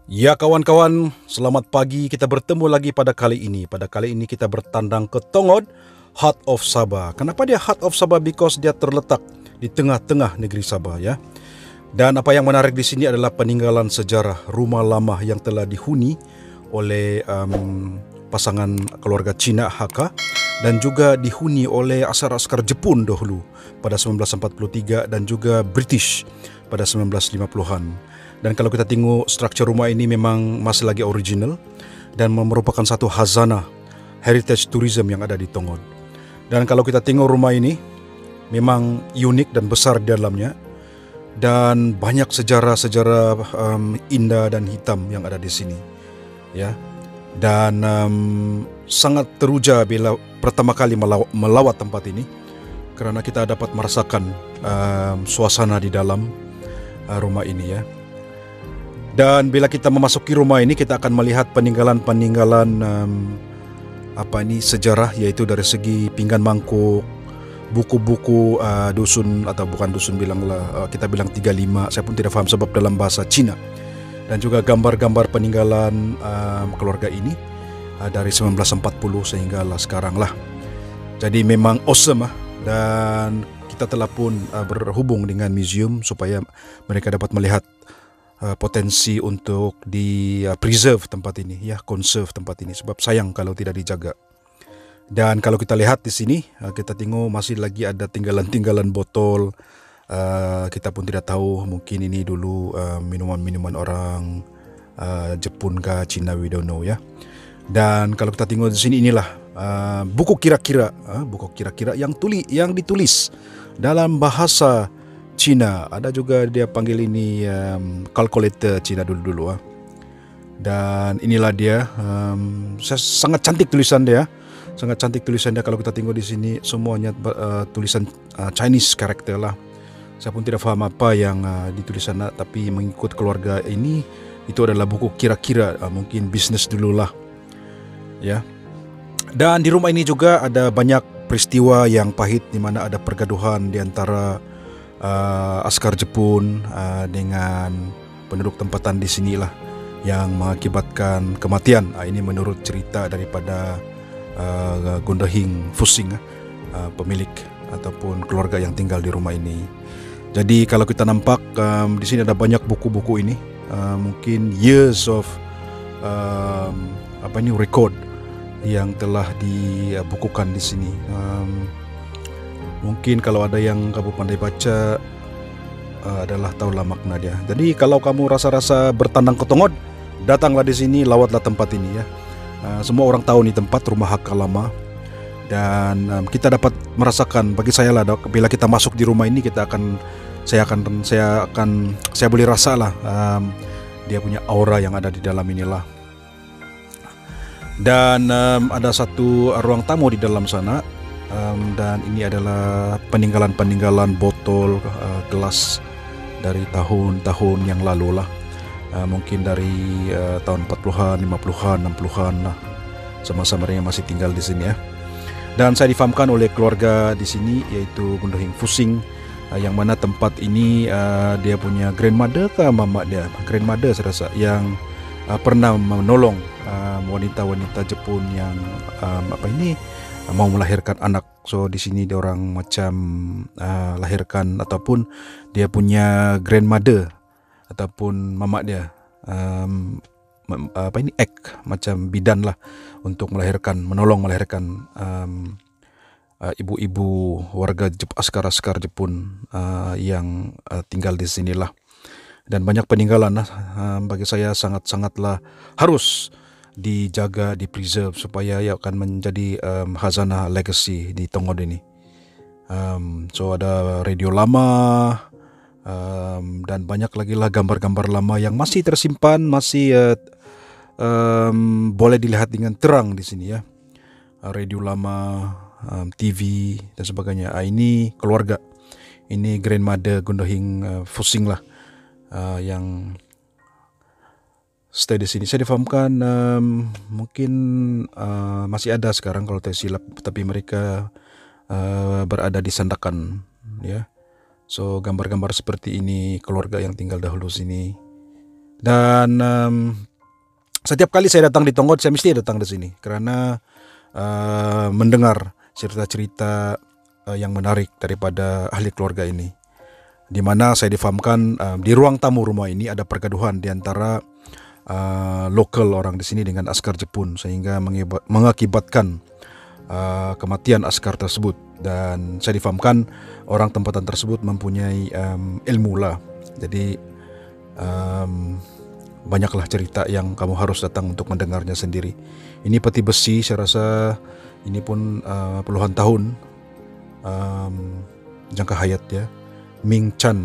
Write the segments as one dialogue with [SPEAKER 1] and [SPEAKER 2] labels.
[SPEAKER 1] Ya kawan-kawan, selamat pagi. Kita bertemu lagi pada kali ini. Pada kali ini kita bertandang ke Tongod, Heart of Sabah. Kenapa dia Heart of Sabah? Because dia terletak di tengah-tengah negeri Sabah ya. Dan apa yang menarik di sini adalah peninggalan sejarah rumah lama yang telah dihuni oleh pasangan keluarga Cina Hakka dan juga dihuni oleh askar-askar Jepun dahulu pada 1943 dan juga British pada 1950-an. Dan kalau kita tengok struktur rumah ini memang masih lagi original dan merupakan satu khazanah heritage tourism yang ada di Tongod. Dan kalau kita tengok rumah ini memang unik dan besar di dalamnya dan banyak sejarah-sejarah indah dan hitam yang ada di sini. Ya. Dan sangat teruja bila pertama kali melawat tempat ini kerana kita dapat merasakan suasana di dalam rumah ini ya. Dan bila kita memasuki rumah ini, kita akan melihat peninggalan-peninggalan sejarah, yaitu dari segi pinggan mangkuk, buku-buku dusun atau bukan dusun kita bilang 35, saya pun tidak faham sebab dalam bahasa Cina. Dan juga gambar-gambar peninggalan keluarga ini dari 1940 sehingga sekarang lah. Jadi memang awesome dan kita telah pun berhubung dengan museum supaya mereka dapat melihat potensi untuk di preserve tempat ini ya, conserve tempat ini sebab sayang kalau tidak dijaga. Dan kalau kita lihat di sini kita tengok masih lagi ada tinggalan-tinggalan botol. Kita pun tidak tahu, mungkin ini dulu minuman-minuman orang Jepun ke Cina, we don't know ya. Dan kalau kita tengok di sini inilah buku kira-kira yang ditulis dalam bahasa Cina. Ada juga dia panggil ini calculator Cina dulu-dulu. Dan inilah dia, sangat cantik tulisan dia. Sangat cantik tulisan dia. Kalau kita tengok di sini semuanya tulisan Chinese character lah. Saya pun tidak faham apa yang ditulis sana, tapi mengikut keluarga ini itu adalah buku kira-kira, mungkin bisnes dulu lah. Ya. Dan di rumah ini juga ada banyak peristiwa yang pahit di mana ada pergaduhan di antara askar Jepun dengan penduduk tempatan di sinilah yang mengakibatkan kematian. Ini menurut cerita daripada Gondahing Fusing, pemilik ataupun keluarga yang tinggal di rumah ini. Jadi kalau kita nampak di sini ada banyak buku-buku ini, mungkin years of record yang telah dibukukan di sini. Mungkin kalau ada yang kamu pandai baca adalah tahulah makna dia. Jadi kalau kamu rasa-rasa bertandang ke Tongod, datanglah di sini, lawatlah tempat ini ya. Semua orang tahu ni tempat rumah Hakka lama. Dan kita dapat merasakan, bagi saya lah, bila kita masuk di rumah ini saya boleh rasa lah dia punya aura yang ada di dalam inilah. Dan ada satu ruang tamu di dalam sana. Dan ini adalah peninggalan-peninggalan botol, gelas dari tahun-tahun yang lalu lah. Mungkin dari tahun 40-an, 50-an, 60-an lah. Semasa mereka masih tinggal di sini ya. Dan saya difahamkan oleh keluarga di sini, yaitu Gondahing Fusing, yang mana tempat ini dia punya grandmother ke mamak dia, grandmother saya rasa, yang pernah menolong wanita-wanita Jepun yang mau melahirkan anak. So di sini dia orang macam lahirkan, ataupun dia punya grandmother ataupun mamak dia macam bidan lah untuk menolong melahirkan ibu-ibu warga askar-askar Jepun yang tinggal di sinilah. Dan banyak peninggalan bagi saya sangat-sangatlah harus dijaga, dipreserve supaya ia akan menjadi khazanah legacy di Tongod ini. So ada radio lama dan banyak lagi lah gambar-gambar lama yang masih tersimpan, masih boleh dilihat dengan terang di sini ya. Radio lama, TV dan sebagainya. Ini keluarga, ini grandmother Gondahing Fusing lah yang stay di sini. Saya difahamkan mungkin masih ada sekarang kalau tidak silap, tapi mereka berada di Sandakan ya. So gambar-gambar seperti ini keluarga yang tinggal dahulu sini. Dan setiap kali saya datang di Tongod, saya mesti datang di sini karena mendengar cerita-cerita yang menarik daripada ahli keluarga ini. Di mana saya difahamkan di ruang tamu rumah ini ada pergaduhan di antara lokal orang di sini dengan askar Jepun sehingga mengakibatkan kematian askar tersebut. Dan saya difahamkan orang tempatan tersebut mempunyai ilmu lah. Jadi banyaklah cerita yang kamu harus datang untuk mendengarnya sendiri. Ini peti besi, saya rasa ini pun puluhan tahun jangka hayat ya. Ming Chan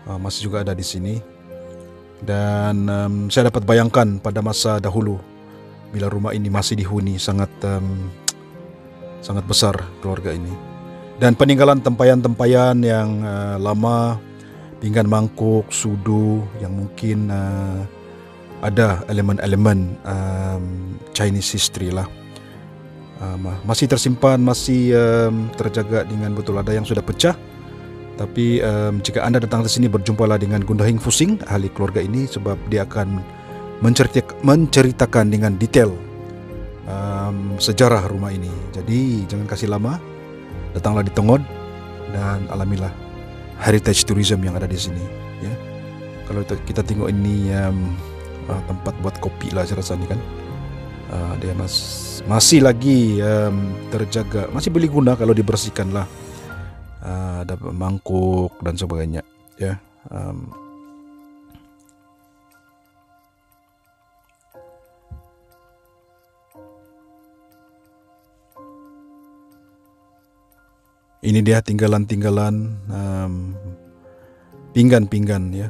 [SPEAKER 1] masih juga ada di sini. Dan saya dapat bayangkan pada masa dahulu bila rumah ini masih dihuni sangat besar keluarga ini. Dan peninggalan tempayan-tempayan yang lama, pinggan mangkuk, sudu yang mungkin ada elemen-elemen Chinese history lah. Masih tersimpan, masih terjaga dengan betul. Ada yang sudah pecah. Tapi jika anda datang ke sini, berjumpalah dengan Gundahing Fusing, ahli keluarga ini, sebab dia akan menceritakan dengan detail sejarah rumah ini. Jadi jangan kasih lama, datanglah di Tongod dan alamilah heritage tourism yang ada di sini. Ya, kalau kita tengok ini tempat buat kopi lah saya rasa ni kan. Dia masih lagi terjaga, masih boleh guna kalau dibersihkan lah. Ada mangkuk dan sebagainya ya. Ini dia tinggalan-tinggalan pinggan-pinggan ya.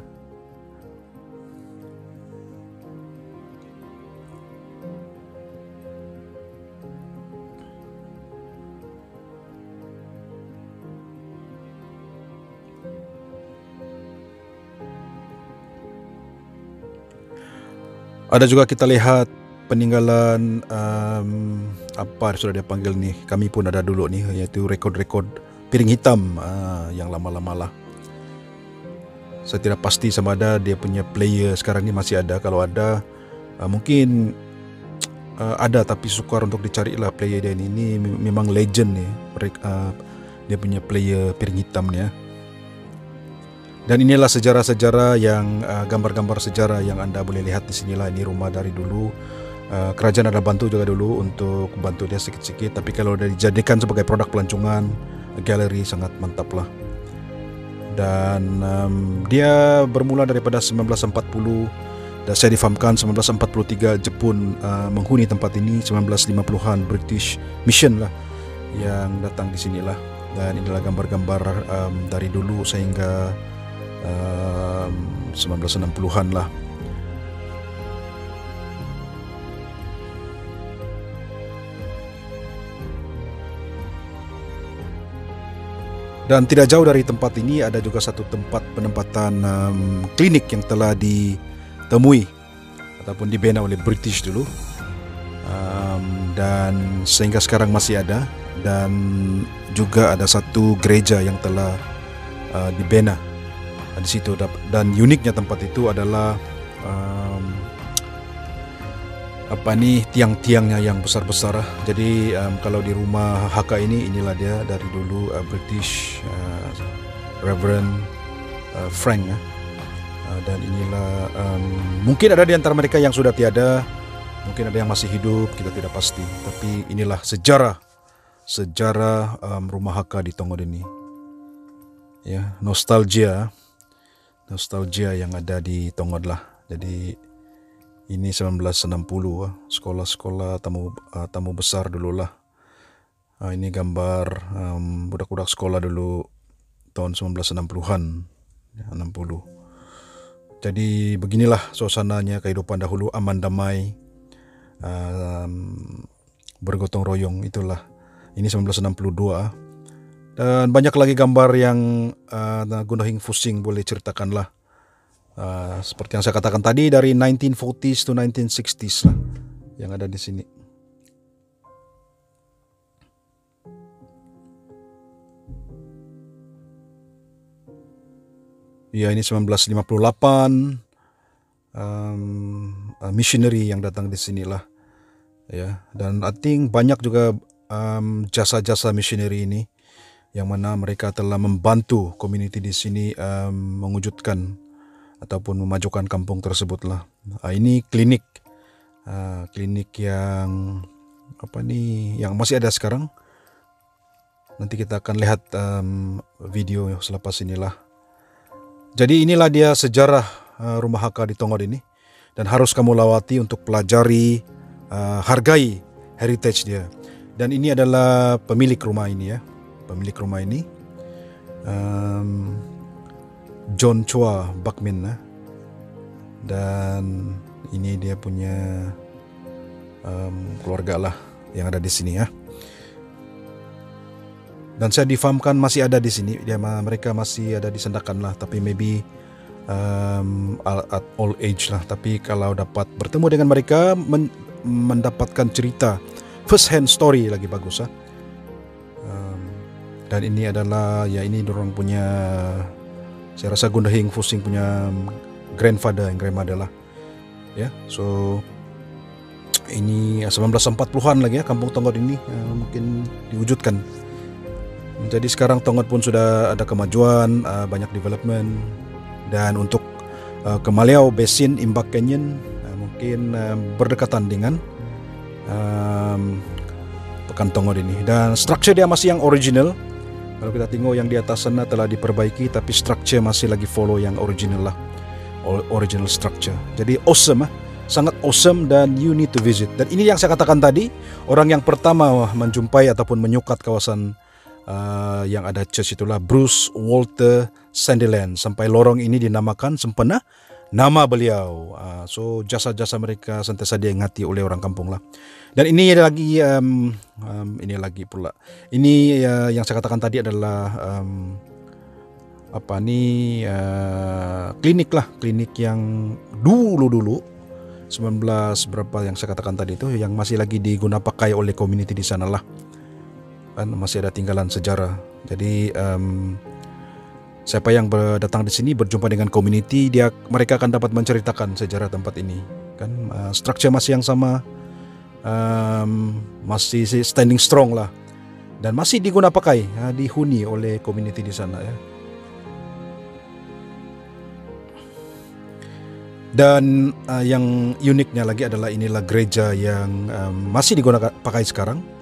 [SPEAKER 1] Ada juga kita lihat peninggalan apa sudah dia panggil nih, kami pun ada dulu nih, yaitu rekod-rekod piring hitam yang lama-lama lah. Saya tidak pasti sama ada dia punya player sekarang ni masih ada. Kalau ada mungkin ada, tapi sukar untuk dicari lah player dia ini memang legend nih. Dia punya player piring hitam ni ya. Dan inilah sejarah-sejarah yang gambar-gambar sejarah yang anda boleh lihat di sinilah. Ini rumah dari dulu. Kerajaan ada bantu juga dulu untuk bantu dia sikit-sikit. Tapi kalau dia dijadikan sebagai produk pelancongan, galeri sangat mantap lah. Dan dia bermula daripada 1940 dan saya difahamkan 1943 Jepun menghuni tempat ini. 1950-an British Mission lah yang datang di sinilah. Dan inilah gambar-gambar dari dulu sehingga 1960-an lah. Dan tidak jauh dari tempat ini ada juga satu tempat penempatan klinik yang telah ditemui ataupun dibina oleh British dulu, dan sehingga sekarang masih ada. Dan juga ada satu gereja yang telah dibina di situ. Dan uniknya tempat itu adalah tiang-tiangnya yang besar-besar. Jadi kalau di rumah Hakka ini, inilah dia dari dulu British Reverend Frank dan inilah mungkin ada di antara mereka yang sudah tiada, mungkin ada yang masih hidup, kita tidak pasti. Tapi inilah sejarah rumah Hakka di Tongod ini. Ya, nostalgia yang ada di Tongod lah. Jadi ini 1960 sekolah-sekolah tamu besar dulu lah. Ini gambar budak-budak sekolah dulu tahun 1960-an, 60. Jadi beginilah suasananya kehidupan dahulu, aman damai, bergotong royong, itulah. Ini 1962. Dan banyak lagi gambar yang Gundahing Fusing boleh ceritakan lah. Seperti yang saya katakan tadi, dari 1940s to 1960s lah yang ada di sini. Ya, ini 1958. missionary yang datang di sini lah, ya. Dan I think banyak juga jasa-jasa missionary ini yang mana mereka telah membantu community di sini mewujudkan ataupun memajukan kampung tersebut lah. Ini klinik yang yang masih ada sekarang. Nanti kita akan lihat video selepas inilah. Jadi inilah dia sejarah rumah Haka di Tongod ini, dan harus kamu lawati untuk pelajari, hargai heritage dia. Dan ini adalah pemilik rumah ini, ya. Pemilik rumah ini John Chua Bakmin, dan ini dia punya keluarga lah yang ada di sini, ya. Dan saya difahamkan masih ada di sini, mereka masih ada di Sandakan lah, tapi maybe at old age lah. Tapi kalau dapat bertemu dengan mereka, mendapatkan cerita first hand story lagi bagus, dan ini adalah, ya, ini dorang punya, saya rasa Gundahing Fusing punya grandfather and grandmother lah, ya. So ini 1940-an lagi, ya, kampung Tongod ini mungkin diwujudkan. Jadi sekarang Tongod pun sudah ada kemajuan, banyak development. Dan untuk ke Maliau Basin, Imbak Canyon mungkin berdekatan dengan Pekan Tongod ini. Dan structure dia masih yang original. Kalau kita tengok yang di atas sana telah diperbaiki, tapi structure masih lagi follow yang original lah, original structure. Jadi awesome, sangat awesome, dan you need to visit. Dan ini yang saya katakan tadi, orang yang pertama menjumpai ataupun menyukat kawasan yang ada church itulah Bruce Walter Sandiland. Sampai lorong ini dinamakan sempena nama beliau. So jasa-jasa mereka sentiasa diingati oleh orang kampung lah. Dan ini lagi pula. Ini yang saya katakan tadi adalah klinik lah, klinik yang dulu 19 berapa yang saya katakan tadi itu, yang masih lagi digunakan pakai oleh community di sana lah. Kan masih ada tinggalan sejarah. Jadi siapa yang datang di sini berjumpa dengan community, mereka akan dapat menceritakan sejarah tempat ini. Kan structure masih yang sama, masih standing strong lah, dan masih digunakan pakai, dihuni oleh community di sana, ya. Dan yang uniknya lagi adalah inilah gereja yang masih digunakan pakai sekarang.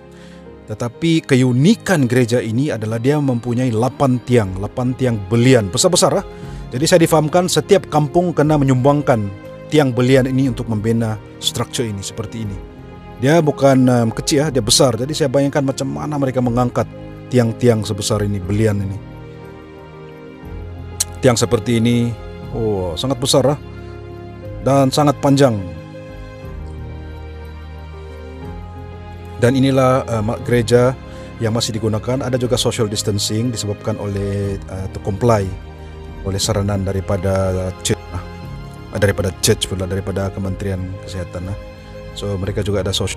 [SPEAKER 1] Tetapi keunikan gereja ini adalah dia mempunyai 8 tiang belian besar-besar. Jadi saya difahamkan setiap kampung kena menyumbangkan tiang belian ini untuk membina struktur ini seperti ini. Dia bukan kecil, dia besar. Jadi saya bayangkan macam mana mereka mengangkat tiang-tiang sebesar ini, belian ini. Tiang seperti ini, sangat besar dan sangat panjang. Dan inilah gereja yang masih digunakan. Ada juga social distancing disebabkan oleh to comply oleh saranan daripada church pula, daripada Kementerian Kesehatan. So mereka juga ada social.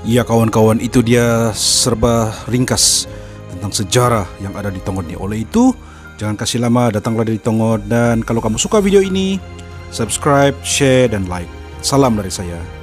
[SPEAKER 1] Ya kawan-kawan, itu dia serba ringkas tentang sejarah yang ada di Tongod ini. Oleh itu, jangan kasih lama, datanglah dari Tongod. Dan kalau kamu suka video ini, subscribe, share, dan like. Salam dari saya.